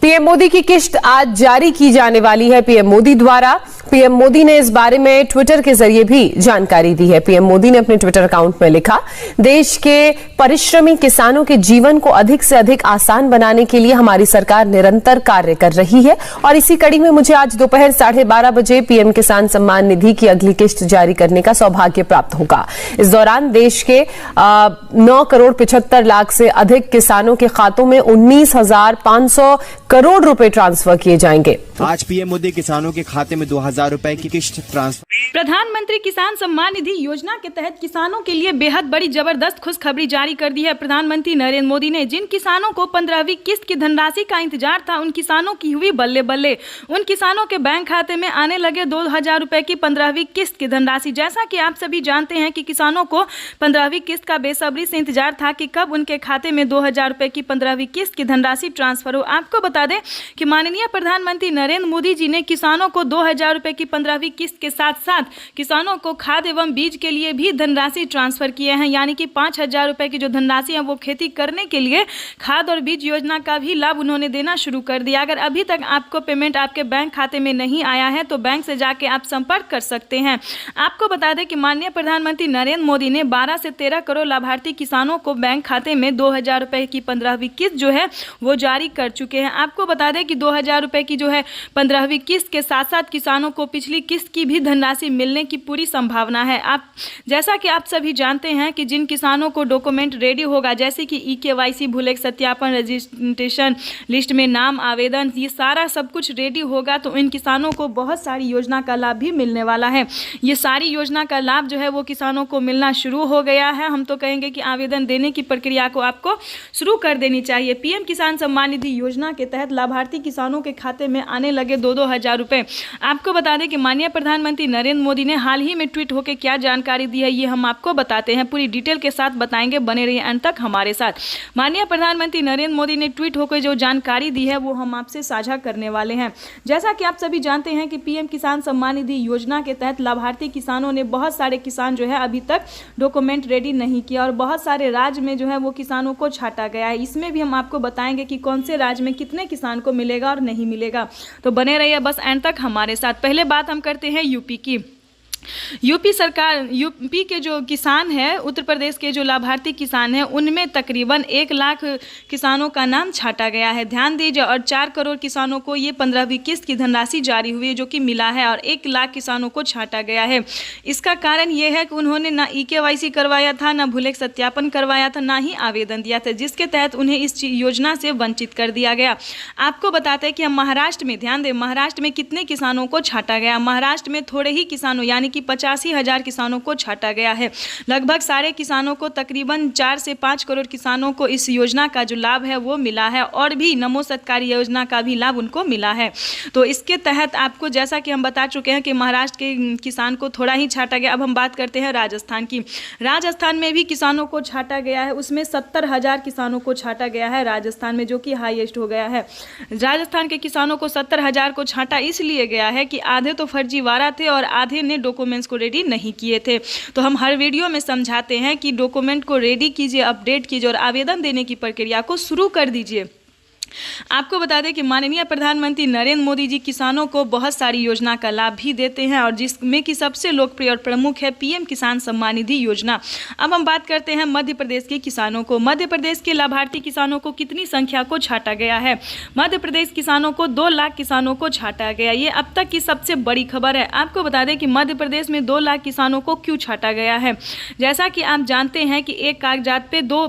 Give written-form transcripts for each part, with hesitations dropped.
PM Modi की किस्त आज जारी की जाने वाली है पीएम मोदी द्वारा। पीएम मोदी ने इस बारे में ट्विटर के जरिए भी जानकारी दी है। पीएम मोदी ने अपने ट्विटर अकाउंट में लिखा, देश के परिश्रमी किसानों के जीवन को अधिक से अधिक आसान बनाने के लिए हमारी सरकार निरंतर कार्य कर रही है और इसी कड़ी में मुझे आज दोपहर 12:30 बजे पीएम किसान सम्मान निधि की अगली किस्त जारी करने का सौभाग्य प्राप्त होगा। इस दौरान देश के 9,75,00,000 से अधिक किसानों के खातों में 19,500 करोड़ रुपए ट्रांसफर किए जाएंगे। आज पीएम मोदी किसानों के खाते में 2,000 रुपए की किस्त ट्रांसफर। प्रधानमंत्री किसान सम्मान निधि योजना के तहत किसानों के लिए बेहद बड़ी जबरदस्त खुशखबरी जारी कर दी है प्रधानमंत्री नरेंद्र मोदी ने। जिन किसानों को 15वीं किस्त की धनराशि का इंतजार था, उन किसानों की हुई बल्ले बल्ले। उन किसानों के बैंक खाते में आने लगे 2,000 रुपए की 15वीं किस्त की धनराशि। जैसा कि आप सभी जानते हैं कि किसानों को 15वीं किस्त का बेसब्री से इंतजार था कि कब उनके खाते में 2,000 रुपए की 15वीं किस्त की धनराशि ट्रांसफर हो। आपको बता दें कि माननीय प्रधानमंत्री नरेंद्र मोदी जी ने किसानों को 2,000 रुपए की 15वीं किस्त के साथ साथ किसानों को खाद एवं बीज के लिए भी धनराशि ट्रांसफर किए हैं, यानी कि 5,000 रुपए की जो धनराशि है वो खेती करने के लिए खाद और बीज योजना का भी लाभ उन्होंने देना शुरू कर दिया। अगर अभी तक आपको पेमेंट आपके बैंक खाते में नहीं आया है तो बैंक से जाके आप संपर्क कर सकते हैं। आपको बता दें कि माननीय प्रधानमंत्री नरेंद्र मोदी ने 12 से 13 करोड़ लाभार्थी किसानों को बैंक खाते में 2,000 रुपए की 15वीं किस्त जो है वो जारी कर चुके हैं। आपको बता दें कि 2,000 रुपए की जो है 15वीं किस्त के साथ साथ किसानों को पिछली किस्त की भी धनराशि मिलने की पूरी संभावना है। जैसा कि आप सभी जानते हैं कि जिन किसानों को डॉक्यूमेंट रेडी होगा, जैसे कि EKYC, भूलेख सत्यापन, रजिस्ट्रेशन लिस्ट में नाम, आवेदन, ये सारा सब कुछ रेडी होगा तो इन किसानों को बहुत सारी योजना का लाभ भी मिलने वाला है। ये सारी योजना का लाभ जो है वो किसानों को मिलना शुरू हो गया है। हम तो कहेंगे कि आवेदन देने की प्रक्रिया को आपको शुरू कर देनी चाहिए। पीएम किसान सम्मान निधि योजना के तहत लाभार्थी किसानों के खाते में आने लगे 2-2 हज़ार रुपए। आपको बता दें कि माननीय प्रधानमंत्री नरेंद्र मोदी ने हाल ही में ट्वीट होकर क्या जानकारी दी है ये हम आपको बताते हैं, पूरी डिटेल के साथ बताएंगे, बने रहिए अंत तक हमारे साथ। माननीय प्रधानमंत्री नरेंद्र मोदी ने ट्वीट होकर जो जानकारी दी है वो हम आपसे साझा करने वाले हैं। जैसा कि आप सभी जानते हैं कि पीएम किसान सम्मान निधि योजना के तहत लाभार्थी किसानों ने बहुत सारे किसान जो है अभी तक डॉक्यूमेंट रेडी नहीं किया और बहुत सारे राज्य में जो है वो किसानों को छांटा गया है। इसमें भी हम आपको बताएंगे कि कौन से राज्य में कितने किसान को मिलेगा और नहीं मिलेगा, तो बने रहिए बस एंड तक हमारे साथ। पहले बात हम करते हैं यूपी की। यूपी के जो किसान हैं, उत्तर प्रदेश के जो लाभार्थी किसान हैं, उनमें तकरीबन 1 लाख किसानों का नाम छांटा गया है। ध्यान दीजिए, और 4 करोड़ किसानों को ये 15वीं किस्त की धनराशि जारी हुई है जो कि मिला है, और 1 लाख किसानों को छांटा गया है। इसका कारण ये है कि उन्होंने ना EKYC करवाया था, ना भूलेख सत्यापन करवाया था, ना ही आवेदन दिया था, जिसके तहत उन्हें इस योजना से वंचित कर दिया गया। आपको बताते हैं कि हम महाराष्ट्र में, ध्यान दें, महाराष्ट्र में कितने किसानों को छांटा गया। महाराष्ट्र में थोड़े ही किसानों यानी कि 85,000 किसानों को छांटा गया है। लगभग सारे किसानों को, तकरीबन 4 से 5 करोड़ किसानों को इस योजना का जो लाभ है वो मिला है, और भी नमो सत्कारी योजना का भी लाभ उनको मिला है। तो इसके तहत आपको, जैसा कि हम बता चुके हैं कि महाराष्ट्र के किसान को थोड़ा ही छांटा गया। अब हम बात करते हैं राजस्थान की। राजस्थान में भी किसानों को छांटा गया है, उसमें 70,000 किसानों को छांटा गया है राजस्थान में, जो कि हाईएस्ट हो गया है। राजस्थान के किसानों को 70,000 को छांटा इसलिए गया है कि आधे तो फर्जीवाड़ा थे और आधे ने डॉक्यूमेंट्स को रेडी नहीं किए थे। तो हम हर वीडियो में समझाते हैं कि डॉक्यूमेंट को रेडी कीजिए, अपडेट कीजिए और आवेदन देने की प्रक्रिया को शुरू कर दीजिए। आपको बता दें कि माननीय प्रधानमंत्री नरेंद्र मोदी जी किसानों को बहुत सारी योजना का लाभ भी देते हैं, और जिसमें कि सबसे लोकप्रिय और प्रमुख है पीएम किसान सम्मान निधि योजना। अब हम बात करते हैं मध्य प्रदेश के किसानों को। मध्य प्रदेश के लाभार्थी किसानों को कितनी संख्या को छांटा गया है? मध्य प्रदेश किसानों को 2 लाख किसानों को छांटा गया। ये अब तक की सबसे बड़ी खबर है। आपको बता दें कि मध्य प्रदेश में 2 लाख किसानों को क्यों छांटा गया है। जैसा कि आप जानते हैं कि एक कागजात पे 2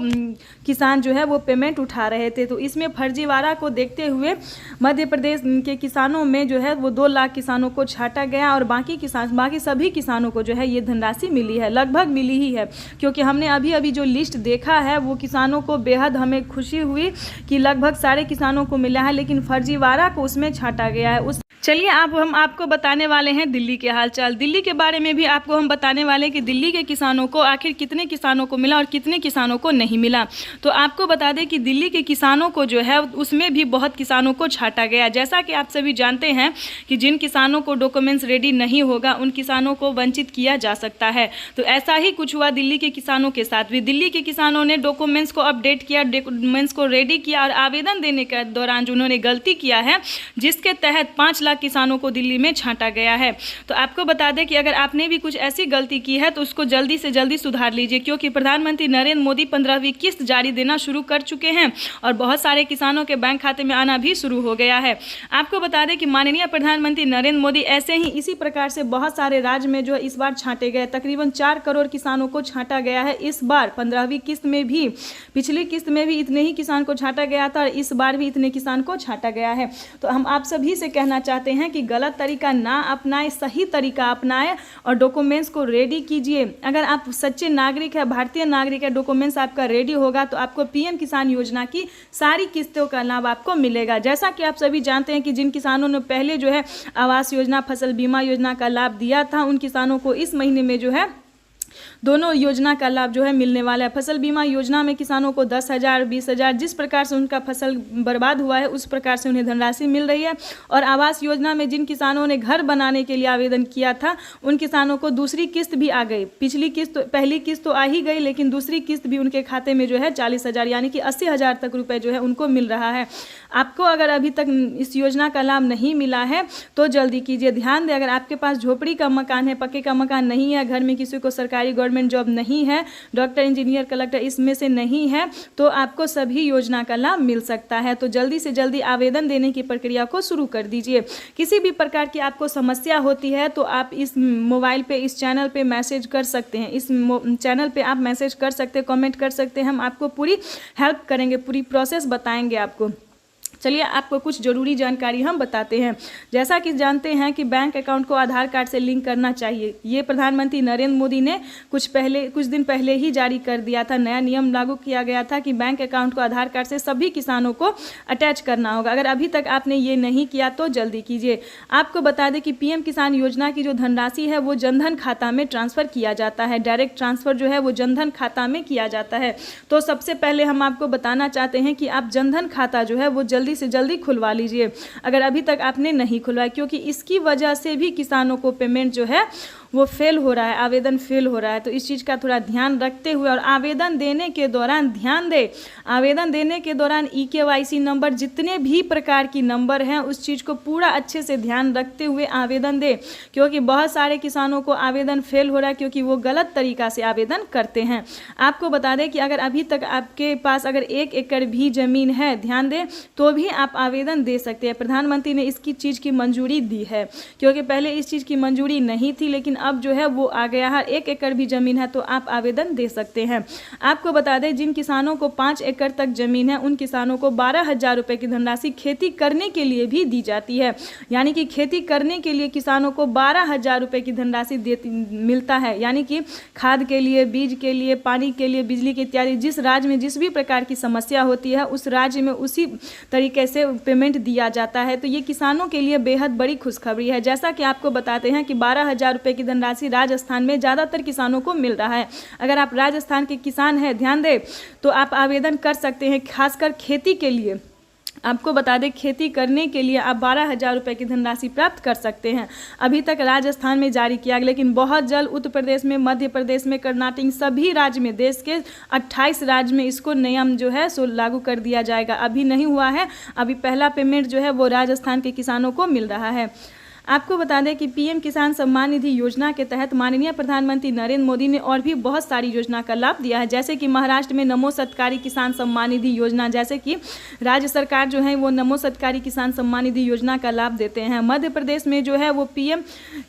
किसान जो है वो पेमेंट उठा रहे थे, तो इसमें फर्जीवाड़ा को देखते हुए मध्य प्रदेश के किसानों में जो है वो 2 लाख किसानों को छांटा गया, और बाकी सभी किसानों को जो है ये धनराशि मिली है, लगभग मिली ही है, क्योंकि हमने अभी जो लिस्ट देखा है वो किसानों को बेहद हमें खुशी हुई कि लगभग सारे किसानों को मिला है, लेकिन फर्जीवाड़ा को उसमें छांटा गया है। चलिए अब हम आपको बताने वाले हैं दिल्ली के हालचाल। दिल्ली के बारे में भी आपको हम बताने वाले हैं कि दिल्ली के किसानों को आखिर कितने किसानों को मिला और कितने किसानों को नहीं मिला। तो आपको बता दें कि दिल्ली के किसानों को जो है उसमें भी बहुत किसानों को छांटा गया। जैसा कि आप सभी जानते हैं कि जिन किसानों को डॉक्यूमेंट्स रेडी नहीं होगा उन किसानों को वंचित किया जा सकता है। तो ऐसा ही कुछ हुआ दिल्ली के किसानों के साथ भी। दिल्ली के किसानों ने डॉक्यूमेंट्स को अपडेट किया, डॉक्यूमेंट्स को रेडी किया और आवेदन देने के दौरान जो उन्होंने गलती किया है जिसके तहत 5 लाख किसानों को दिल्ली में छांटा गया है। तो आपको बता दें कि अगर आपने भी कुछ ऐसी गलती की है तो उसको जल्दी से जल्दी सुधार लीजिए, क्योंकि प्रधानमंत्री नरेंद्र मोदी 15वीं किस्त जारी देना शुरू कर चुके हैं और बहुत सारे किसानों के बैंक खाते में आना भी शुरू हो गया है। आपको बता दें कि माननीय प्रधानमंत्री नरेंद्र मोदी ऐसे ही इसी प्रकार से बहुत सारे राज्य में जो है इस बार छांटे गए। तकरीबन 4 करोड़ किसानों को छांटा गया है इस बार 15वीं किस्त में भी। पिछली किस्त में भी इतने ही किसान को छांटा गया था और इस बार भी इतने किसान को छांटा गया है। तो हम आप सभी से कहना चाहते हैं कि गलत तरीका ना अपनाएं, सही तरीका अपनाएं और डॉक्यूमेंट्स को रेडी कीजिए। अगर आप सच्चे नागरिक है, भारतीय नागरिक है, डॉक्यूमेंट्स आपका रेडी होगा तो आपको पीएम किसान योजना की सारी किस्तों का लाभ आपको मिलेगा। जैसा कि आप सभी जानते हैं कि जिन किसानों ने पहले जो है आवास योजना, फसल बीमा योजना का लाभ दिया था उन किसानों को इस महीने में जो है दोनों योजना का लाभ जो है मिलने वाला है। फसल बीमा योजना में किसानों को 10,000, 20,000 जिस प्रकार से उनका फसल बर्बाद हुआ है उस प्रकार से उन्हें धनराशि मिल रही है। और आवास योजना में जिन किसानों ने घर बनाने के लिए आवेदन किया था उन किसानों को दूसरी किस्त भी आ गई। पिछली किस्त, पहली किस्त तो आ ही गई लेकिन दूसरी किस्त भी उनके खाते में जो है 40,000 यानी कि 80,000 तक रुपए जो है उनको मिल रहा है। आपको अगर अभी तक इस योजना का लाभ नहीं मिला है तो जल्दी कीजिए। ध्यान दें, अगर आपके पास झोपड़ी का मकान है, पक्के का मकान नहीं है, घर में किसी को सरकारी गवर्नमेंट जॉब नहीं है, डॉक्टर, इंजीनियर, कलेक्टर इसमें से नहीं है तो आपको सभी योजना का लाभ मिल सकता है। तो जल्दी से जल्दी आवेदन देने की प्रक्रिया को शुरू कर दीजिए। किसी भी प्रकार की आपको समस्या होती है तो आप इस मोबाइल पे, इस चैनल पे मैसेज कर सकते हैं। इस चैनल पे आप मैसेज कर सकते हैं, कमेंट कर सकते हैं। हम आपको पूरी हेल्प करेंगे, पूरी प्रोसेस बताएंगे आपको। चलिए आपको कुछ ज़रूरी जानकारी हम बताते हैं। जैसा कि जानते हैं कि बैंक अकाउंट को आधार कार्ड से लिंक करना चाहिए। ये प्रधानमंत्री नरेंद्र मोदी ने कुछ दिन पहले ही जारी कर दिया था। नया नियम लागू किया गया था कि बैंक अकाउंट को आधार कार्ड से सभी किसानों को अटैच करना होगा। अगर अभी तक आपने ये नहीं किया तो जल्दी कीजिए। आपको बता दें कि पीएम किसान योजना की जो धनराशि है वो जनधन खाता में ट्रांसफ़र किया जाता है। डायरेक्ट ट्रांसफ़र जो है वो जनधन खाता में किया जाता है। तो सबसे पहले हम आपको बताना चाहते हैं कि आप जनधन खाता जो है वो जल्दी से जल्दी खुलवा लीजिए अगर अभी तक आपने नहीं खुलवाया, क्योंकि इसकी वजह से भी किसानों को पेमेंट जो है वो फेल हो रहा है, आवेदन फेल हो रहा है। तो इस चीज़ का थोड़ा ध्यान रखते हुए और आवेदन देने के दौरान ध्यान दें, आवेदन देने के दौरान EKYC नंबर, जितने भी प्रकार की नंबर हैं उस चीज़ को पूरा अच्छे से ध्यान रखते हुए आवेदन दें, क्योंकि बहुत सारे किसानों को आवेदन फेल हो रहा है क्योंकि वो गलत तरीका से आवेदन करते हैं। आपको बता दें कि अगर अभी तक आपके पास अगर 1 एकड़ भी ज़मीन है, ध्यान दें, तो भी आप आवेदन दे सकते हैं। प्रधानमंत्री ने इसकी चीज़ की मंजूरी दी है, क्योंकि पहले इस चीज़ की मंजूरी नहीं थी लेकिन अब जो है वो आ गया है। 1 एकड़ भी ज़मीन है तो आप आवेदन दे सकते हैं। आपको बता दें जिन किसानों को 5 एकड़ तक ज़मीन है उन किसानों को 12,000 रुपये की धनराशि खेती करने के लिए भी दी जाती है। यानी कि खेती करने के लिए किसानों को 12,000 रुपये की धनराशि मिलता है। यानी कि खाद के लिए, बीज के लिए, पानी के लिए, बिजली के इत्यादि जिस राज्य में जिस भी प्रकार की समस्या होती है उस राज्य में उसी तरीके से पेमेंट दिया जाता है। तो ये किसानों के लिए बेहद बड़ी खुशखबरी है। जैसा कि आपको बताते हैं कि 12,000 रुपये की धनराशि राजस्थान में ज़्यादातर किसानों को मिल रहा है। अगर आप राजस्थान के किसान हैं, ध्यान दें, तो आप आवेदन कर सकते हैं। खासकर खेती के लिए आपको बता दें, खेती करने के लिए आप 12,000 रुपये की धनराशि प्राप्त कर सकते हैं। अभी तक राजस्थान में जारी किया गया लेकिन बहुत जल्द उत्तर प्रदेश में, मध्य प्रदेश में, कर्नाटक, सभी राज्य में, देश के 28 राज्य में इसको नियम जो है सो लागू कर दिया जाएगा। अभी नहीं हुआ है, अभी पहला पेमेंट जो है वो राजस्थान के किसानों को मिल रहा है। आपको बता दें कि पीएम किसान सम्मान निधि योजना के तहत माननीय प्रधानमंत्री नरेंद्र मोदी ने और भी बहुत सारी योजना का लाभ दिया है। जैसे कि महाराष्ट्र में नमो सत्कारी किसान सम्मान निधि योजना, जैसे कि राज्य सरकार जो है वो नमो सत्कारी किसान सम्मान निधि योजना का लाभ देते हैं। मध्य प्रदेश में जो है वो पीएम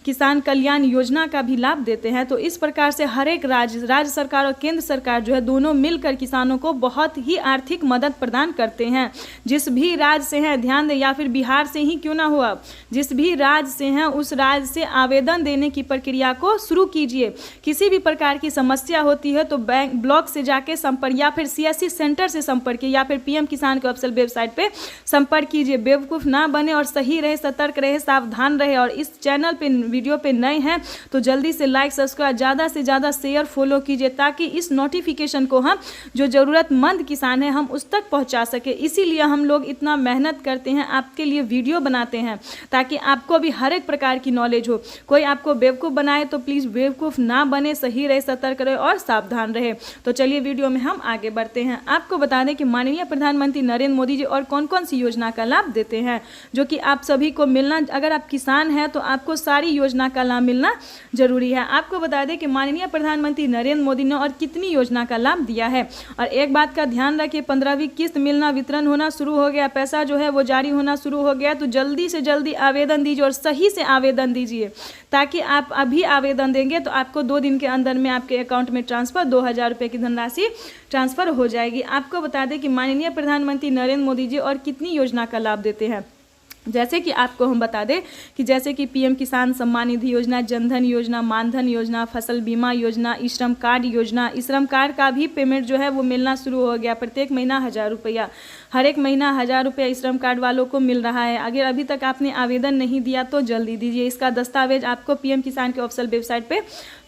किसान कल्याण योजना का भी लाभ देते हैं। तो इस प्रकार से हर एक राज्य सरकार और केंद्र सरकार जो है दोनों मिलकर किसानों को बहुत ही आर्थिक मदद प्रदान करते हैं। जिस भी राज्य से हैं, ध्यान दें, या फिर बिहार से ही क्यों ना हो, जिस भी राज्य राज्य से हैं उस राज्य से आवेदन देने की प्रक्रिया को शुरू कीजिए। किसी भी प्रकार की समस्या होती है तो बैंक ब्लॉक से जाके संपर्क या फिर सीएससी सेंटर से संपर्क या फिर पीएम किसान के ऑफिशियल वेबसाइट पे संपर्क कीजिए। बेवकूफ़ ना बने और सही रहे, सतर्क रहे, सावधान रहे। और इस चैनल पे वीडियो पे नए हैं तो जल्दी से लाइक सब्सक्राइब ज़्यादा से ज़्यादा शेयर फॉलो कीजिए ताकि इस नोटिफिकेशन को हम जो ज़रूरतमंद किसान है हम उस तक पहुंचा सके। इसीलिए हम लोग इतना मेहनत करते हैं, आपके लिए वीडियो बनाते हैं ताकि आपको भी हर एक प्रकार की नॉलेज हो। कोई आपको बेवकूफ़ बनाए तो प्लीज़ बेवकूफ़ ना बने, सही रहे, सतर्क रहे और सावधान रहे। तो चलिए वीडियो में हम आगे बढ़ते हैं। आपको बता दें कि माननीय प्रधानमंत्री नरेंद्र मोदी जी और कौन कौन सी योजना का लाभ देते हैं जो कि आप सभी को मिलना, अगर आप किसान हैं तो आपको सारी योजना का लाभ मिलना जरूरी है। आपको बता दें कि माननीय प्रधानमंत्री नरेंद्र मोदी ने और कितनी योजना का लाभ दिया है। और एक बात का ध्यान रखिए, 15वीं किस्त मिलना, वितरण होना शुरू हो गया, पैसा जो है वो जारी होना शुरू हो गया। तो जल्दी से जल्दी आवेदन दीजिए और सही से आवेदन दीजिए ताकि आप अभी आवेदन देंगे तो आपको 2 दिन के अंदर में आपके अकाउंट में ट्रांसफर 2000 रुपये की धनराशि ट्रांसफर हो जाएगी। आपको बता दें कि माननीय प्रधानमंत्री नरेंद्र मोदी जी और कितनी योजना का लाभ देते हैं। जैसे कि आपको हम बता दें कि जैसे कि पीएम किसान सम्मान निधि योजना, जनधन योजना, मानधन योजना, फसल बीमा योजना, ई श्रम कार्ड योजना, ई श्रम कार्ड का भी पेमेंट जो है वो मिलना शुरू हो गया। प्रत्येक महीना 1000 रुपया, हर एक महीना 1000 रुपया ई श्रम कार्ड वालों को मिल रहा है। अगर अभी तक आपने आवेदन नहीं दिया तो जल्दी दीजिए। इसका दस्तावेज आपको पीएम किसान के ऑफिशियल वेबसाइट पे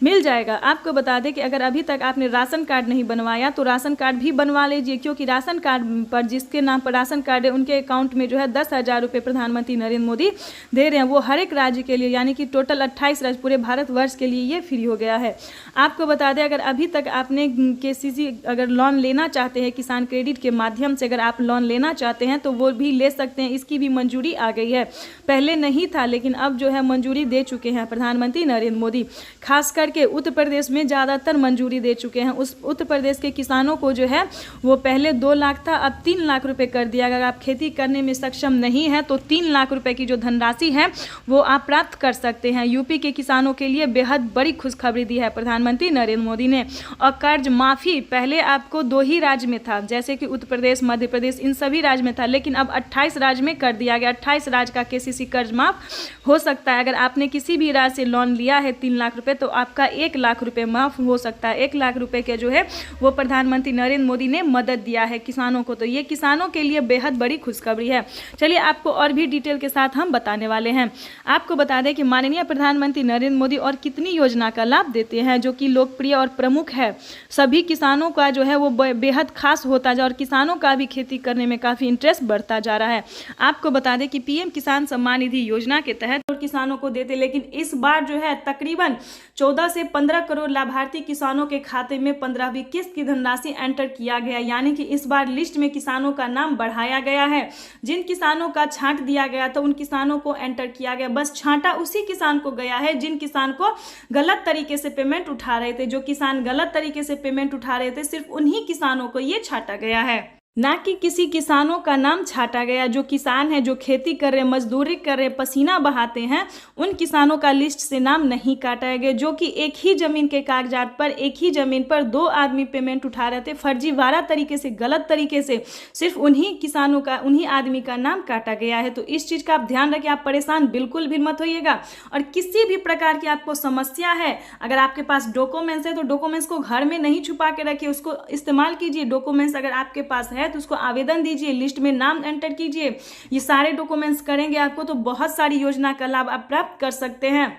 मिल जाएगा। आपको बता दें कि अगर अभी तक आपने राशन कार्ड नहीं बनवाया तो राशन कार्ड भी बनवा लीजिए, क्योंकि राशन कार्ड पर जिसके नाम पर राशन कार्ड है उनके अकाउंट में जो है 10,000 रुपये प्रधानमंत्री नरेंद्र मोदी दे रहे हैं। वो हर एक राज्य के लिए, यानी कि टोटल 28 राज्य पूरे भारतवर्ष के लिए ये फ्री हो गया है। आपको बता दें अगर अभी तक आपने केसीसी अगर लोन लेना चाहते हैं, किसान क्रेडिट के माध्यम से अगर आप लोन लेना चाहते हैं तो वो भी ले सकते हैं। इसकी भी मंजूरी आ गई है, पहले नहीं था लेकिन अब जो है मंजूरी दे चुके हैं प्रधानमंत्री नरेंद्र मोदी। खास करके उत्तर प्रदेश में ज़्यादातर मंजूरी दे चुके हैं। उस उत्तर प्रदेश के किसानों को जो है वो पहले 2 लाख था, अब 3 लाख रुपए कर दिया। अगर आप खेती करने में सक्षम नहीं है तो 3 लाख रुपए की जो धनराशि है वो आप प्राप्त कर सकते हैं। यूपी के किसानों के लिए बेहद बड़ी खुशखबरी दी है प्रधानमंत्री नरेंद्र मोदी ने। और कर्ज माफी पहले आपको 2 ही राज्य में था, जैसे कि उत्तर प्रदेश, मध्य प्रदेश, इन सभी राज्य में था, लेकिन अब 28 राज्य में कर दिया गया। 28 राज्य का केसीसी कर्ज माफ हो सकता है। अगर आपने किसी भी राज्य से लोन लिया है 3 लाख रुपए तो आपका 1 लाख रुपए माफ हो सकता है। 1 लाख रुपए के जो है वो प्रधानमंत्री नरेंद्र मोदी ने मदद दिया है किसानों को। तो ये किसानों के लिए बेहद बड़ी खुशखबरी है। चलिए आपको और भी डिटेल के साथ हम बताने वाले हैं। आपको बता दें कि माननीय प्रधानमंत्री नरेंद्र मोदी और कितनी योजना का लाभ देते हैं जो कि लोकप्रिय और प्रमुख है। सभी किसानों का जो है वो बेहद खास होता जा और किसानों का भी खेती करने में काफ़ी इंटरेस्ट बढ़ता जा रहा है। आपको बता दें कि पीएम किसान सम्मान निधि योजना के तहत किसानों को देते, लेकिन इस बार जो है तकरीबन 14 से 15 करोड़ लाभार्थी किसानों के खाते में 15वीं किस्त की धनराशि एंटर किया गया। यानी कि इस बार लिस्ट में किसानों का नाम बढ़ाया गया है। जिन किसानों का छांट दिया गया था उन किसानों को एंटर किया गया, बस छांटा उसी किसान को गया है जिन किसान को गलत तरीके से पेमेंट उठा रहे थे। जो किसान गलत तरीके से पेमेंट उठा रहे थे सिर्फ उन्हीं किसानों को ये छांटा गया है, ना कि किसी किसानों का नाम छाटा गया। जो किसान है, जो खेती कर रहे, मजदूरी कर रहे, पसीना बहाते हैं, उन किसानों का लिस्ट से नाम नहीं काटा गया। जो कि एक ही जमीन के कागजात पर, एक ही जमीन पर 2 आदमी पेमेंट उठा रहे थे फर्जीवाड़ा तरीके से, गलत तरीके से, सिर्फ उन्हीं किसानों का, उन्हीं आदमी का नाम काटा गया है। तो इस चीज़ का आप ध्यान रखिए, आप परेशान बिल्कुल भी मत होइएगा। और किसी भी प्रकार की आपको समस्या है, अगर आपके पास डॉक्यूमेंट्स है तो डॉक्यूमेंट्स को घर में नहीं छुपा के रखिए, उसको इस्तेमाल कीजिए। डॉक्यूमेंट्स अगर आपके पास है तो उसको आवेदन दीजिए, लिस्ट में नाम एंटर कीजिए। ये सारे डॉक्यूमेंट्स करेंगे आपको तो बहुत सारी योजना का लाभ आप प्राप्त कर सकते हैं।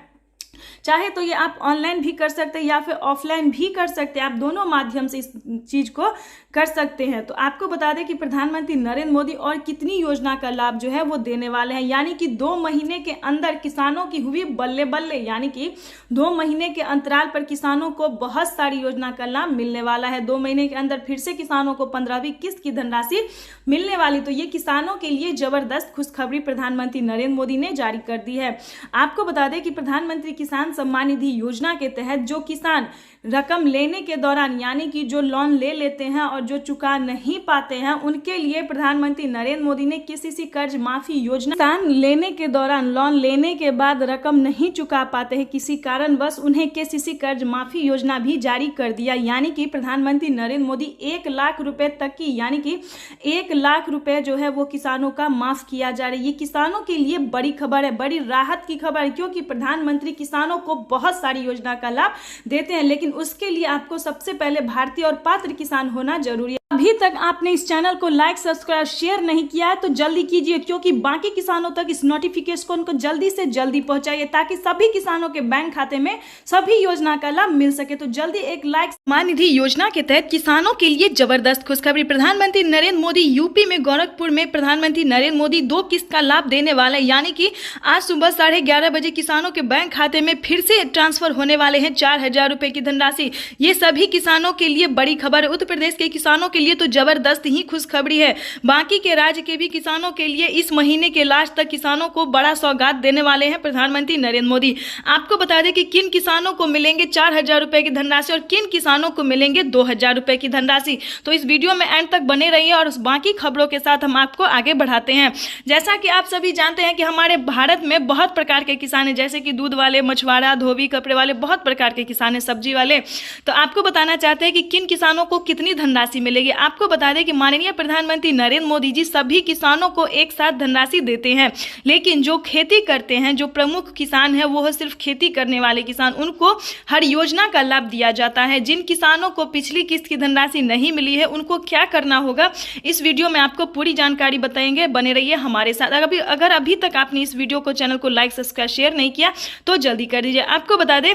चाहे तो ये आप ऑनलाइन भी कर सकते हैं या फिर ऑफलाइन भी कर सकते हैं, आप दोनों माध्यम से इस चीज को कर सकते हैं। तो आपको बता दें कि प्रधानमंत्री नरेंद्र मोदी और कितनी योजना का लाभ जो है वो देने वाले हैं। यानी कि 2 महीने के अंदर किसानों की हुई बल्ले बल्ले, यानी कि 2 महीने के अंतराल पर किसानों को बहुत सारी योजना का लाभ मिलने वाला है। 2 महीने के अंदर फिर से किसानों को 15वीं किस्त की धनराशि मिलने वाली। तो ये किसानों के लिए जबरदस्त खुशखबरी प्रधानमंत्री नरेंद्र मोदी ने जारी कर दी है। आपको बता दें कि प्रधानमंत्री किसान सम्मान निधि योजना के तहत जो किसान रकम लेने के दौरान यानी कि जो लोन ले लेते हैं और जो चुका नहीं पाते हैं उनके लिए प्रधानमंत्री नरेंद्र मोदी ने केसीसी कर्ज माफी योजना, किसान लेने के दौरान लोन लेने के बाद रकम नहीं चुका पाते हैं किसी कारणवश, उन्हें केसीसी कर्ज माफी योजना भी जारी कर दिया। यानी कि प्रधानमंत्री नरेंद्र मोदी 1 लाख रुपए तक की यानी कि 1 लाख रुपए जो है वो किसानों का माफ किया जा रहा है। ये किसानों के लिए बड़ी खबर है, बड़ी राहत की खबर है, क्योंकि प्रधानमंत्री किसानों को बहुत सारी योजना का लाभ देते हैं, लेकिन उसके लिए आपको सबसे पहले भारतीय और पात्र किसान होना जरूरी है। अभी तक आपने इस चैनल को लाइक, सब्सक्राइब, शेयर नहीं किया है तो जल्दी कीजिए, क्योंकि बाकी किसानों तक इस नोटिफिकेशन को जल्दी से जल्दी पहुंचाइए ताकि सभी किसानों के बैंक खाते में सभी योजना का लाभ मिल सके। तो जल्दी एक लाइक। सम्मान निधि योजना के तहत किसानों के लिए जबरदस्त खुशखबरी। प्रधानमंत्री नरेंद्र मोदी यूपी में गोरखपुर में प्रधानमंत्री नरेंद्र मोदी 2 किस्त का लाभ देने वाले, यानी कि आज सुबह 11:30 बजे किसानों के बैंक खाते में फिर से ट्रांसफर होने वाले हैं 4,000 रुपए की धनराशि। ये सभी किसानों के लिए बड़ी खबर है। उत्तर प्रदेश के किसानों के लिए तो जबरदस्त ही खुशखबरी है। बाकी के राज्य के भी किसानों के लिए इस महीने के लास्ट तक किसानों को बड़ा सौगात देने वाले हैं प्रधानमंत्री नरेंद्र मोदी। आपको बता दें कि किन किसानों को मिलेंगे 4,000 रुपए की धनराशि और किन किसानों को मिलेंगे 2,000 रुपए की धनराशि। तो इस वीडियो में एंड तक बने रहिए और बाकी खबरों के साथ हम आपको आगे बढ़ाते हैं। जैसा कि आप सभी जानते हैं कि हमारे भारत में बहुत प्रकार के किसान हैं, जैसे कि दूध वाले, मछुआरा, धोबी, कपड़े वाले, बहुत प्रकार के किसान हैं, सब्जी वाले। तो आपको बताना चाहते हैं कि किन किसानों को कितनी धनराशि मिलेगी। आपको बता दें कि माननीय प्रधानमंत्री नरेंद्र मोदी जी सभी किसानों को एक साथ धनराशि देते हैं, लेकिन जो खेती करते हैं, जो प्रमुख किसान है वो सिर्फ खेती करने वाले किसान, उनको हर योजना का लाभ दिया जाता है। जिन किसानों को पिछली किस्त की धनराशि नहीं मिली है उनको क्या करना होगा, इस वीडियो में आपको पूरी जानकारी बताएंगे। बने रहिए हमारे साथ। अगर अभी तक आपने इस वीडियो को, चैनल को लाइक, सब्सक्राइब, शेयर नहीं किया तो जल्दी कर दीजिए। आपको बता दें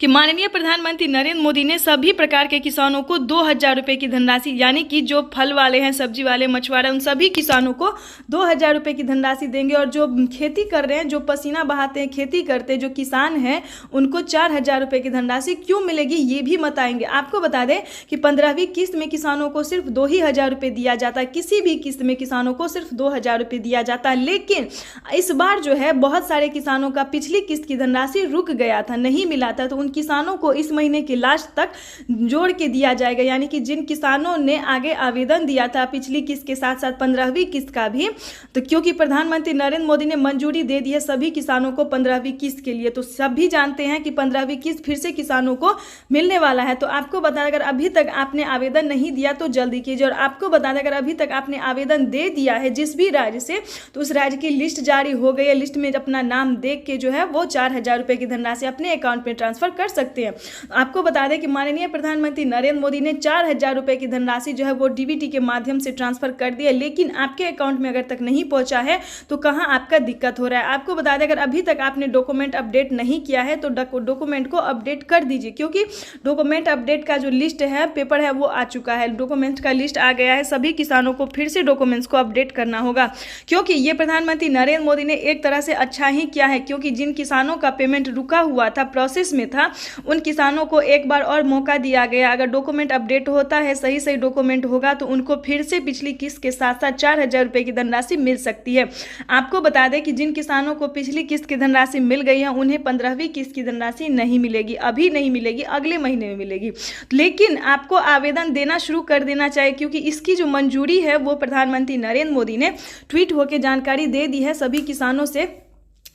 कि माननीय प्रधानमंत्री नरेंद्र मोदी ने सभी प्रकार के किसानों को 2,000 रुपए की धनराशि, यानी कि जो फल वाले हैं, सब्जी वाले, मछुआरे, उन सभी किसानों को 2,000 रुपए की धनराशि देंगे। और जो खेती कर रहे हैं, जो पसीना बहाते हैं, खेती करते हैं, जो किसान हैं, उनको 4,000 रुपए की धनराशि क्यों मिलेगी ये भी बताएंगे। आपको बता दें कि 15वीं किस्त में किसानों को सिर्फ 2,000 रुपए दिया जाता है। किसी भी किस्त में किसानों को सिर्फ 2,000 रुपए दिया जाता है, लेकिन इस बार जो है बहुत सारे किसानों का पिछली किस्त की धनराशि रुक गया था, नहीं मिला था, तो उन किसानों को इस महीने के लास्ट तक जोड़ के दिया जाएगा। यानी कि जिन किसानों ने आगे आवेदन दिया था पिछली किस्त के साथ साथ 15वीं किस्त का भी, तो क्योंकि प्रधानमंत्री नरेंद्र मोदी ने मंजूरी दे दी है सभी किसानों को 15वीं किस्त के लिए, तो सभी जानते हैं कि 15वीं किस्त फिर से किसानों को मिलने वाला है। तो आपको बता दें, अगर अभी तक आपने आवेदन नहीं दिया तो जल्दी कीजिए। और आपको बता दें, अगर अभी तक आपने आवेदन दे दिया है जिस भी राज्य से, तो उस राज्य की लिस्ट जारी हो गई है। लिस्ट में अपना नाम देख के जो है वो 4,000 रुपए की धनराशि अपने अकाउंट में ट्रांसफर कर सकते हैं। आपको बता दें कि माननीय प्रधानमंत्री नरेंद्र मोदी ने 4,000 रुपए की धनराशि जो है वो डीबीटी के माध्यम से ट्रांसफर कर दी है, लेकिन आपके अकाउंट में अगर तक नहीं पहुंचा है तो कहां आपका दिक्कत हो रहा है। आपको बता दें, अगर अभी तक आपने डॉक्यूमेंट अपडेट नहीं किया है तो डॉक्यूमेंट को अपडेट कर दीजिए, क्योंकि डॉक्यूमेंट अपडेट का जो लिस्ट है, पेपर है, वो आ चुका है। डॉक्यूमेंट का लिस्ट आ गया है, सभी किसानों को फिर से डॉक्यूमेंट्स को अपडेट करना होगा, क्योंकि ये प्रधानमंत्री नरेंद्र मोदी ने एक तरह से अच्छा ही किया है, क्योंकि जिन किसानों का पेमेंट रुका हुआ था, प्रोसेस में था, उन किसानों को एक बार और मौका दिया गया। अगर डॉक्यूमेंट अपडेट होता है, सही डॉक्यूमेंट होगा, तो उनको फिर से पिछली किस्त के साथ साथ 4,000 रुपए की धनराशि मिल सकती है। आपको बता दें कि जिन किसानों को पिछली किस्त की धनराशि मिल गई है उन्हें 15वीं किस्त की धनराशि नहीं मिलेगी, अभी नहीं मिलेगी, अगले महीने में मिलेगी। लेकिन आपको आवेदन देना शुरू कर देना चाहिए, क्योंकि इसकी जो मंजूरी है वो प्रधानमंत्री नरेंद्र मोदी ने ट्वीट होकर जानकारी दे दी है। सभी किसानों से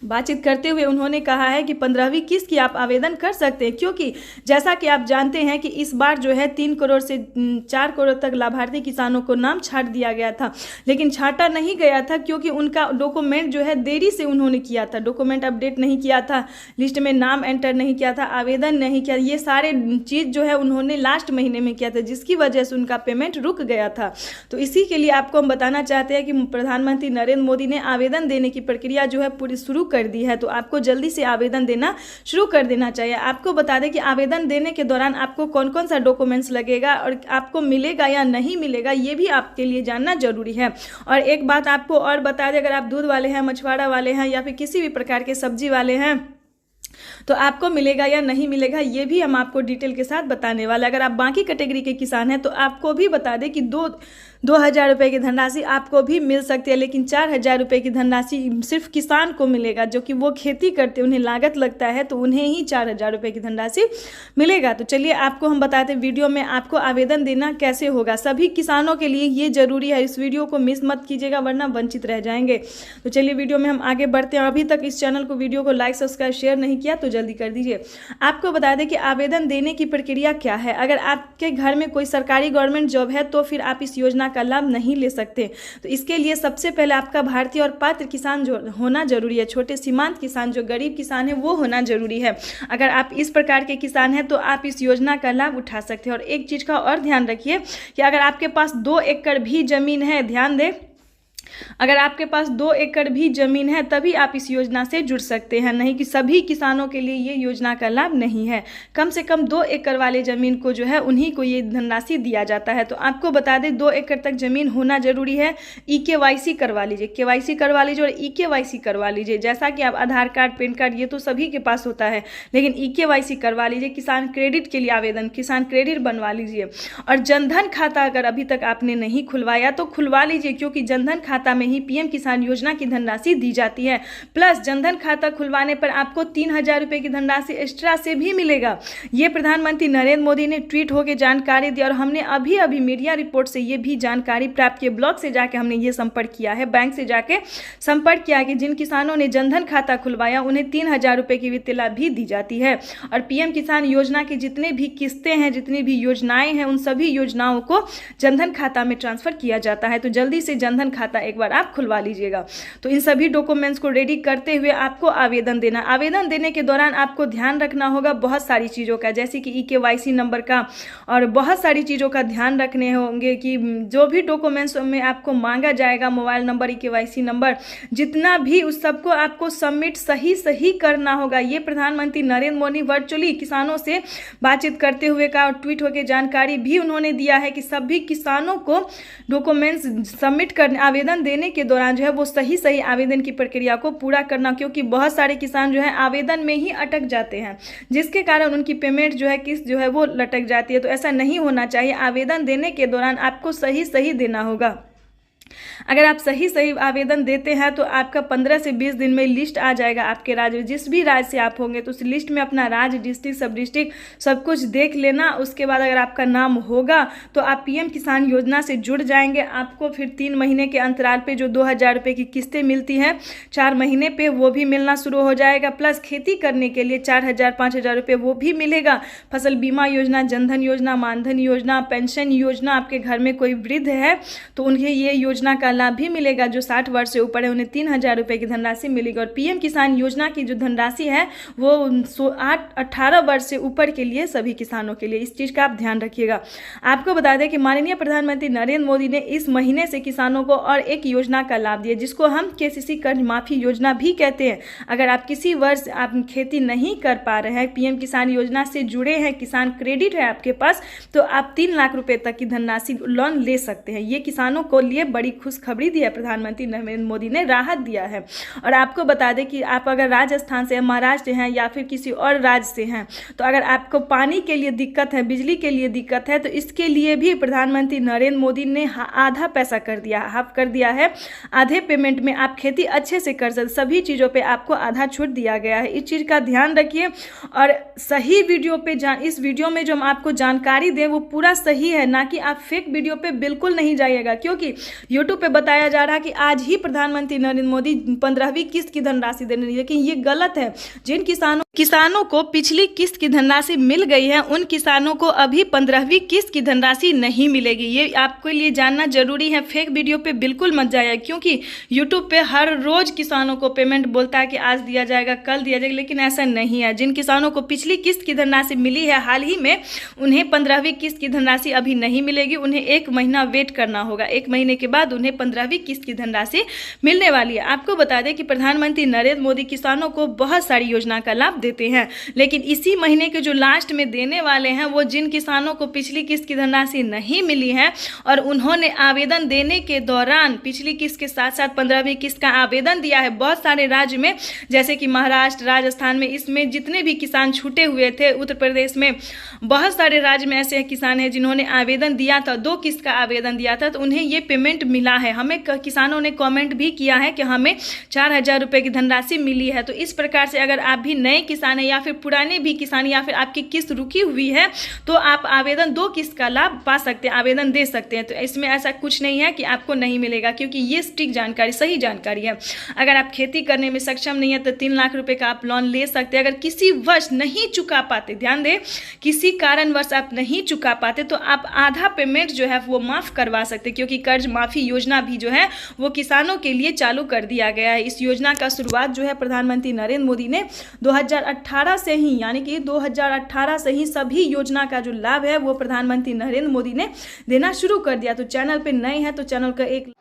बातचीत करते हुए उन्होंने कहा है कि 15वीं किस्त की आप आवेदन कर सकते हैं, क्योंकि जैसा कि आप जानते हैं कि इस बार जो है 3 करोड़ से 4 करोड़ तक लाभार्थी किसानों को नाम छाट दिया गया था, लेकिन छाटा नहीं गया था क्योंकि उनका डॉक्यूमेंट जो है देरी से उन्होंने किया था, डॉक्यूमेंट अपडेट नहीं किया था, लिस्ट में नाम एंटर नहीं किया था, आवेदन नहीं किया, ये सारे चीज़ जो है उन्होंने लास्ट महीने में किया था, जिसकी वजह से उनका पेमेंट रुक गया था। तो इसी के लिए आपको हम बताना चाहते हैं कि प्रधानमंत्री नरेंद्र मोदी ने आवेदन देने की प्रक्रिया जो है पूरी शुरू कर दी है, तो आपको जल्दी से आवेदन देना शुरू कर देना चाहिए। आपको बता दें कि आवेदन देने के दौरान आपको कौन कौन सा डॉक्यूमेंट्स लगेगा और आपको मिलेगा या नहीं मिलेगा ये भी आपके लिए जानना जरूरी है। और एक बात आपको और बता दें, अगर आप दूध वाले हैं, मछुआरा वाले हैं या फिर किसी भी प्रकार के सब्जी वाले हैं तो आपको मिलेगा या नहीं मिलेगा ये भी हम आपको डिटेल के साथ बताने वाले। अगर आप बाकी कैटेगरी के किसान हैं तो आपको भी बता दें कि 2,000 रुपये की धनराशि आपको भी मिल सकती है, लेकिन 4,000 रुपये की धनराशि सिर्फ किसान को मिलेगा, जो कि वो खेती करते हैं, उन्हें लागत लगता है, तो उन्हें ही 4,000 रुपये की धनराशि मिलेगा। तो चलिए आपको हम बताते हैं वीडियो में आपको आवेदन देना कैसे होगा। सभी किसानों के लिए ये जरूरी है, इस वीडियो को मिस मत कीजिएगा वरना वंचित रह जाएंगे। तो चलिए वीडियो में हम आगे बढ़ते हैं। और अभी तक इस चैनल को वीडियो को लाइक सब्सक्राइब शेयर नहीं किया तो जल्दी कर दीजिए। आपको बता दें कि आवेदन देने की प्रक्रिया क्या है। अगर आपके घर में कोई सरकारी गवर्नमेंट जॉब है तो फिर आप इस योजना का लाभ नहीं ले सकते। तो इसके लिए सबसे पहले आपका भारतीय और पात्र किसान जो होना जरूरी है। छोटे सीमांत किसान जो गरीब किसान है वो होना जरूरी है। अगर आप इस प्रकार के किसान हैं तो आप इस योजना का लाभ उठा सकते हैं। और एक चीज़ का और ध्यान रखिए कि अगर आपके पास 2 एकड़ भी जमीन है, ध्यान दें, अगर आपके पास 2 एकड़ भी जमीन है तभी आप इस योजना से जुड़ सकते हैं, नहीं कि सभी किसानों के लिए ये योजना का लाभ नहीं है। कम से कम 2 एकड़ वाले जमीन को जो है उन्हीं को ये धनराशि दिया जाता है। तो आपको बता दें 2 एकड़ तक जमीन होना जरूरी है। EKYC करवा लीजिए, KYC करवा लीजिए और EKYC करवा लीजिए। जैसा कि आप आधार कार्ड, पैन कार्ड ये तो सभी के पास होता है, लेकिन EKYC करवा लीजिए। किसान क्रेडिट के लिए आवेदन, किसान क्रेडिट बनवा लीजिए। और जनधन खाता अगर अभी तक आपने नहीं खुलवाया तो खुलवा लीजिए, क्योंकि जनधन खाता में ही PM किसान योजना की धनराशि दी जाती है। प्लस जनधन खाता खुलवाने पर आपको 3,000 रुपये की धनराशि एक्स्ट्रा से भी मिलेगा। ये प्रधानमंत्री नरेंद्र मोदी ने ट्वीट होकर जानकारी दी और हमने अभी अभी मीडिया रिपोर्ट से ये भी जानकारी प्राप्त की। ब्लॉक से जाके हमने ये संपर्क किया है, बैंक से जाके संपर्क किया कि जिन किसानों ने जनधन खाता खुलवाया उन्हें 3,000 रुपये की वित्तीय लाभ भी दी जाती है। और PM किसान योजना की जितने भी किस्तें हैं, जितनी भी योजनाएं हैं, उन सभी योजनाओं को जनधन खाता में ट्रांसफर किया जाता है। तो जल्दी से जनधन खाता एक बार आप खुलवा लीजिएगा। तो इन सभी डॉक्यूमेंट्स को रेडी करते हुए आपको आवेदन देना। आवेदन देने के दौरान आपको ध्यान रखना होगा बहुत सारी चीज़ों का, जैसे कि EKYC नंबर का और बहुत सारी चीज़ों का ध्यान रखने होंगे कि जो भी डॉक्यूमेंट्स में आपको मांगा जाएगा, मोबाइल नंबर, EKYC नंबर, जितना भी उस सबको आपको सबमिट सही करना होगा। ये प्रधानमंत्री नरेंद्र मोदी वर्चुअली किसानों से बातचीत करते हुए का और ट्वीट होकर जानकारी भी उन्होंने दिया है कि सभी किसानों को डॉक्यूमेंट्स सबमिट करने, आवेदन देने के दौरान जो है वो सही आवेदन की प्रक्रिया को पूरा करना, क्योंकि बहुत सारे किसान जो है आवेदन में ही अटक जाते हैं, जिसके कारण उनकी पेमेंट जो है किस्त जो है वो लटक जाती है। तो ऐसा नहीं होना चाहिए। आवेदन देने के दौरान आपको सही देना होगा। अगर आप सही आवेदन देते हैं तो आपका 15 से 20 दिन में लिस्ट आ जाएगा आपके राज्य, जिस भी राज्य से आप होंगे तो उस लिस्ट में अपना राज्य, डिस्ट्रिक्ट, सब डिस्ट्रिक्ट सब कुछ देख लेना। उसके बाद अगर आपका नाम होगा तो आप PM किसान योजना से जुड़ जाएंगे। आपको फिर 3 महीने के अंतराल पे जो 2,000 रुपये की किस्तें मिलती हैं 4 महीने पे, वो भी मिलना शुरू हो जाएगा। प्लस खेती करने के लिए 4,000 5,000 रुपये वो भी मिलेगा। फसल बीमा योजना, जनधन योजना, मानधन योजना, पेंशन योजना, आपके घर में कोई वृद्ध है तो उन्हें ये योजना का लाभ भी मिलेगा। जो 60 वर्ष से ऊपर है उन्हें 3,000 रुपये की धनराशि मिलेगी। और PM किसान योजना की जो धनराशि है वो 18 वर्ष से ऊपर के लिए सभी किसानों के लिए, इस चीज़ का आप ध्यान रखिएगा। आपको बता दें कि माननीय प्रधानमंत्री नरेंद्र मोदी ने इस महीने से किसानों को और एक योजना का लाभ दिया, जिसको हम KCC कर्ज माफी योजना भी कहते हैं। अगर आप किसी वर्ष आप खेती नहीं कर पा रहे हैं, PM किसान योजना से जुड़े हैं, किसान क्रेडिट है आपके पास, तो आप 3 लाख रुपए तक की धनराशि लोन ले सकते हैं। ये किसानों को लिए बड़ी खुशखबरी दी है प्रधानमंत्री नरेंद्र मोदी ने, राहत दिया है। और आपको बता दें कि आप अगर राजस्थान से, महाराष्ट्र हैं या फिर किसी और राज्य से हैं, तो अगर आपको पानी के लिए दिक्कत है, बिजली के लिए दिक्कत है, तो इसके लिए भी प्रधानमंत्री नरेंद्र मोदी ने आधा पैसा कर दिया, हाफ कर दिया है। आधे पेमेंट में आप खेती अच्छे से कर सकते, सभी चीज़ों पे आपको आधा छूट दिया गया है। इस चीज़ का ध्यान रखिए और सही वीडियो पे इस वीडियो में जो हम आपको जानकारी दें वो पूरा सही है, ना कि आप फेक वीडियो पे बिल्कुल नहीं जाइएगा। क्योंकि यूट्यूब पे बताया जा रहा है कि आज ही प्रधानमंत्री नरेंद्र मोदी 15वीं किस्त की धनराशि देने, लेकिन ये गलत है। जिन किसानों को पिछली किस्त की धनराशि मिल गई है उन किसानों को अभी 15वीं किस्त की धनराशि नहीं मिलेगी। ये आपके लिए जानना जरूरी है। फेक वीडियो पे बिल्कुल मत जाइए, क्योंकि यूट्यूब पे हर रोज किसानों को पेमेंट बोलता है कि आज दिया जाएगा, कल दिया जाएगा, लेकिन ऐसा नहीं है। जिन किसानों को पिछली किस्त की धनराशि मिली है हाल ही में, उन्हें 15वीं किस्त की धनराशि अभी नहीं मिलेगी। उन्हें 1 महीना वेट करना होगा। 1 महीने के बाद बाद उन्हें 15वीं किस्त की धनराशि मिलने वाली है। आपको बता दें कि प्रधानमंत्री नरेंद्र मोदी किसानों को बहुत सारी योजना का लाभ देते हैं, लेकिन इसी महीने के जो लास्ट में देने वाले हैं वो जिन किसानों को पिछली किस्त की धनराशि नहीं मिली है और उन्होंने आवेदन देने के दौरान पिछली किस्त के साथ साथ 15वीं किस्त का आवेदन दिया है, बहुत सारे राज्य में जैसे कि महाराष्ट्र, राजस्थान में, इसमें जितने भी किसान छूटे हुए थे, उत्तर प्रदेश में बहुत सारे राज्य में ऐसे किसान हैं जिन्होंने आवेदन दिया था, 2 किस्त का आवेदन दिया था, तो उन्हें ये पेमेंट मिला है। हमें किसानों ने कमेंट भी किया है कि हमें 4,000 रुपये की धनराशि मिली है। तो इस प्रकार से अगर आप भी नए किसान हैं या फिर पुराने भी किसान या फिर आपकी किस्त रुकी हुई है तो आप आवेदन 2 किस्त का लाभ पा सकते हैं, आवेदन दे सकते हैं। तो इसमें ऐसा कुछ नहीं है कि आपको नहीं मिलेगा, क्योंकि ये सटीक जानकारी, सही जानकारी है। अगर आप खेती करने में सक्षम नहीं है तो 3 लाख रुपए का आप लोन ले सकते हैं। अगर किसी वर्ष नहीं चुका पाते, ध्यान दें, किसी कारणवश आप नहीं चुका पाते तो आप आधा पेमेंट जो है वो माफ़ करवा सकते हैं, क्योंकि कर्ज माफ़ी योजना भी जो है वो किसानों के लिए चालू कर दिया गया है। इस योजना का शुरुआत जो है प्रधानमंत्री नरेंद्र मोदी ने 2018 से ही, यानी कि 2018 से ही सभी योजना का जो लाभ है वो प्रधानमंत्री नरेंद्र मोदी ने देना शुरू कर दिया। तो चैनल पे नए हैं तो चैनल का एक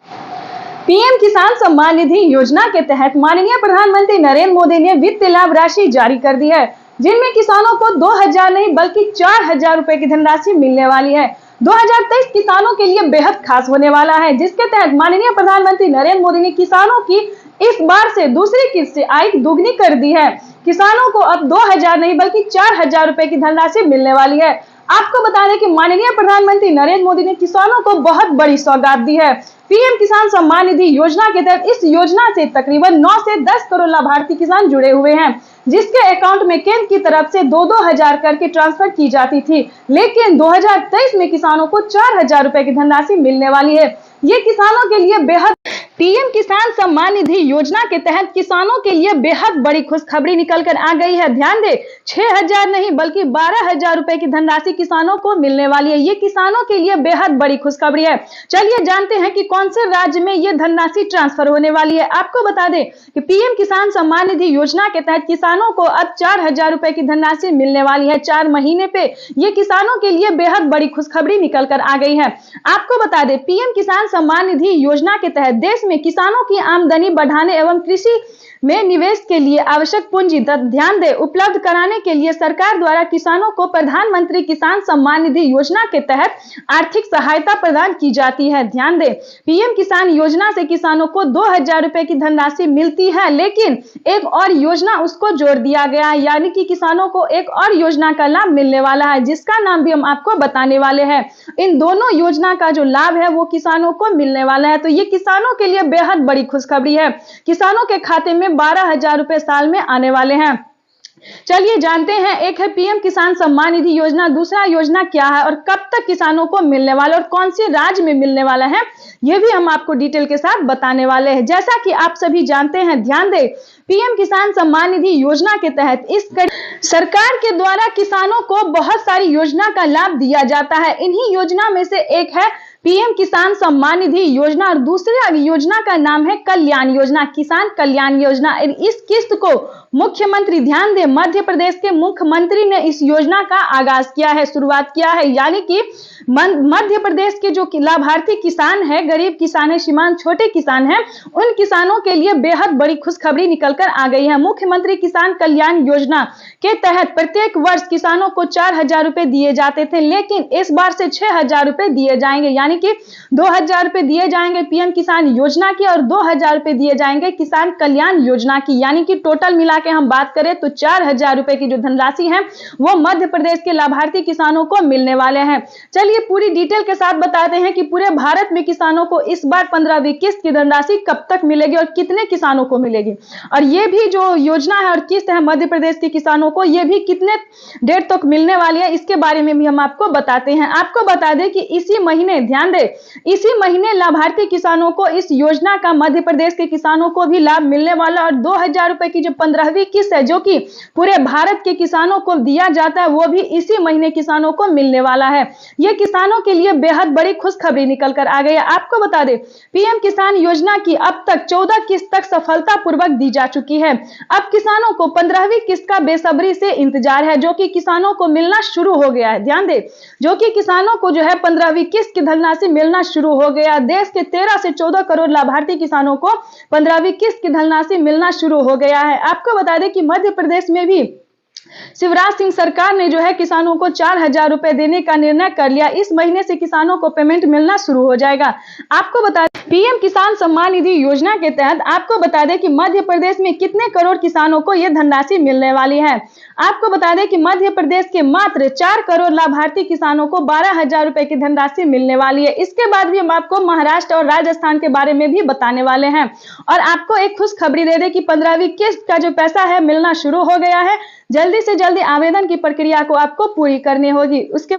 पीएम किसान सम्मान निधि योजना के तहत माननीय प्रधानमंत्री नरेंद्र मोदी ने वित्तीय लाभ राशि जारी कर दी है, जिनमें किसानों को 2,000 नहीं बल्कि 4,000 रुपए की धनराशि मिलने वाली है। 2023 किसानों के लिए बेहद खास होने वाला है, जिसके तहत माननीय प्रधानमंत्री नरेंद्र मोदी ने किसानों की इस बार से दूसरी किस्त से आय दोगुनी कर दी है। किसानों को अब 2,000 नहीं बल्कि 4,000 रुपए की धनराशि मिलने वाली है। आपको बता दें कि माननीय प्रधानमंत्री नरेंद्र मोदी ने किसानों को बहुत बड़ी सौगात दी है। पीएम किसान सम्मान निधि योजना के तहत इस योजना से तकरीबन 9 से 10 करोड़ लाभार्थी किसान जुड़े हुए हैं, जिसके अकाउंट में केंद्र की तरफ से 2-2 हजार करके ट्रांसफर की जाती थी। लेकिन 2023 में किसानों को 4,000 रुपए की धनराशि मिलने वाली है। ये किसानों के लिए बेहद पीएम किसान सम्मान निधि योजना के तहत किसानों के लिए बेहद बड़ी खुशखबरी निकल कर आ गई है। ध्यान दें, 6,000 नहीं बल्कि 12,000 रुपए की धनराशि किसानों को मिलने वाली है। ये किसानों के लिए बेहद बड़ी खुशखबरी है। चलिए जानते हैं कि कौन से राज्य में ये धनराशि ट्रांसफर होने वाली है। आपको बता दें कि पीएम किसान सम्मान निधि योजना के तहत किसानों को अब 4,000 रुपए की धनराशि मिलने वाली है 4 महीने पे। ये किसानों के लिए बेहद बड़ी खुशखबरी निकल कर आ गई है। आपको बता दें, पीएम किसान सम्मान निधि योजना के तहत देश में किसानों की आमदनी बढ़ाने एवं कृषि में निवेश के लिए आवश्यक पूंजी ध्यान दे उपलब्ध कराने के लिए सरकार द्वारा किसानों को प्रधानमंत्री किसान सम्मान निधि योजना के तहत आर्थिक सहायता प्रदान की जाती है। ध्यान दें, पीएम किसान योजना से किसानों को 2,000 रुपए की धनराशि मिलती है, लेकिन एक और योजना उसको जोड़ दिया गया है, यानी कि किसानों को एक और योजना का लाभ मिलने वाला है, जिसका नाम भी हम आपको बताने वाले हैं। इन दोनों योजना का जो लाभ है वो किसानों को मिलने वाला है। तो ये किसानों के लिए बेहद बड़ी खुशखबरी है। किसानों के खाते में 12,000 रुपए साल में आने वाले हैं। चलिए जानते हैं, एक है पीएम किसान सम्मान निधि योजना, दूसरा योजना क्या है और कब तक किसानों को मिलने वाला और कौन से राज्य में मिलने वाला है, ये भी हम आपको डिटेल के साथ बताने वाले हैं। जैसा कि आप सभी जानते हैं, ध्यान दें, पीएम किसान सम्मान निधि योजना के तहत इस सरकार के द्वारा किसानों को बहुत सारी योजना का लाभ दिया जाता है। इन्हीं योजना में से एक है पीएम किसान सम्मान निधि योजना और दूसरी योजना का नाम है कल्याण योजना, किसान कल्याण योजना। इस किस्त को मुख्यमंत्री, ध्यान दें, मध्य प्रदेश के मुख्यमंत्री ने इस योजना का आगाज किया है, शुरुआत किया है। यानी कि मध्य प्रदेश के जो लाभार्थी किसान है, गरीब किसान है, सीमांत छोटे किसान है, उन किसानों के लिए बेहद बड़ी खुशखबरी निकलकर आ गई है। मुख्यमंत्री किसान कल्याण योजना के तहत प्रत्येक वर्ष किसानों को 4,000 रुपए दिए जाते थे, लेकिन इस बार से 6,000 रुपए दिए जाएंगे, यानी कि 2,000 रुपए दिए जाएंगे पीएम किसान योजना की और 2,000 रुपए दिए जाएंगे किसान कल्याण योजना की। यानी कि टोटल मिला के हम बात करें तो 4,000 रुपए की जो धनराशि है वो मध्य प्रदेश के लाभार्थी किसानों को मिलने वाले हैं। चलिए पूरी डिटेल के साथ बताते हैं कि पूरे भारत में किसानों को इस बार 15वीं किस्त की धनराशि कब तक मिलेगी और कितने किसानों को मिलेगी, और ये भी जो योजना है और किस्त है मध्य प्रदेश के किसानों को, ये भी कितने डेट तक मिलने वाली है, इसके बारे में भी हम आपको बताते हैं। आपको बता दें कि इसी महीने, ध्यान दें, इसी महीने लाभार्थी किसानों को इस योजना का मध्य प्रदेश के किसानों को भी लाभ मिलने वाला और 2,000 रुपए की जो 15वीं किस्त है जो कि पूरे भारत के किसानों को दिया जाता है, वो भी इसी महीने किसानों को मिलने वाला है। ये किसानों के लिए बेहद बड़ी खुशखबरी निकल कर आ गई है। आपको बता दें, पीएम किसान योजना की अब तक 14 किस्त तक सफलतापूर्वक दी जा चुकी है। अब किसानों को 15वीं किस्त का बेसब्री से इंतजार है, जो कि किसानों को मिलना शुरू हो गया है। ध्यान दें, जो कि किसानों को जो है 15वीं किस्त की धनराशि धनराशि मिलना शुरू हो गया। देश के 13 से 14 करोड़ लाभार्थी किसानों को 15वीं किस्त की धनराशि मिलना शुरू हो गया है। आपको बता दें कि मध्य प्रदेश में भी शिवराज सिंह सरकार ने जो है किसानों को 4,000 रुपए देने का निर्णय कर लिया। इस महीने से किसानों को पेमेंट मिलना शुरू हो जाएगा। आपको बता दें पीएम किसान सम्मान निधि योजना के तहत आपको बता दें कि मध्य प्रदेश में कितने करोड़ किसानों को यह धनराशि मिलने वाली है। आपको बता दें कि मध्य प्रदेश के मात्र 4 करोड़ लाभार्थी किसानों को 12,000 रुपए की धनराशि मिलने वाली है। इसके बाद भी हम आपको महाराष्ट्र और राजस्थान के बारे में भी बताने वाले हैं। और आपको एक खुशखबरी दे दें कि 15वीं किस्त का जो पैसा है मिलना शुरू हो गया है। जल्दी से जल्दी आवेदन की प्रक्रिया को आपको पूरी करनी होगी। उसके